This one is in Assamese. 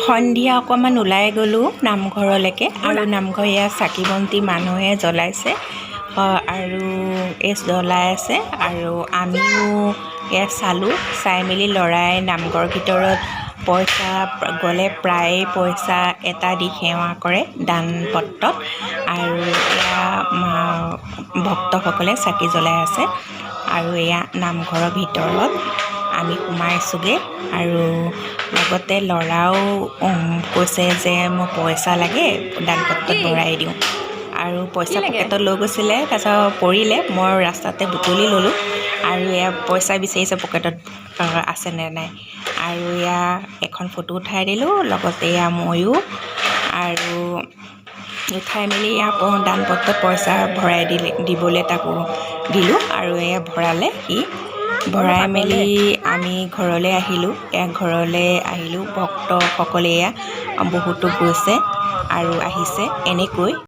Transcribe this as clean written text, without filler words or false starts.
সন্ধিয়া অকণমান ওলাই গ'লোঁ নামঘৰলৈকে আৰু নামঘৰ এয়া চাকি বন্তি মানুহে জ্বলাইছে আৰু জ্বলাই আছে আৰু আমিও এয়া চালোঁ চাই মেলি ল'ৰাই নামঘৰৰ ভিতৰত পইচা গ'লে প্ৰায়ে পইচা এটা দি সেৱা কৰে দান পত্ৰত আৰু এয়া ভক্তসকলে চাকি জ্বলাই আছে আৰু এয়া নামঘৰৰ ভিতৰত আমি সোমাইছোঁগৈ আৰু লগতে ল'ৰাও কৈছে যে মোক পইচা লাগে দান পত্ৰত ভৰাই দিওঁ আৰু পইচা পকেটত লৈ গৈছিলে তাৰপিছত পৰিলে মই ৰাস্তাতে বুটলি ল'লোঁ আৰু এয়া পইচা বিচাৰিছে পকেটত আছেনে নাই আৰু এয়া এখন ফটো উঠাই দিলোঁ লগতে এয়া ময়ো আৰু উঠাই মেলি এয়া দান পত্ৰত পইচা ভৰাই দিবলৈ তাকো দিলোঁ আৰু এয়া ভৰালে সি ভৰাই মেলি আমি ঘৰলৈ আহিলোঁ ভক্তসকলে এয়া বহুতো গৈছে আৰু আহিছে এনেকৈ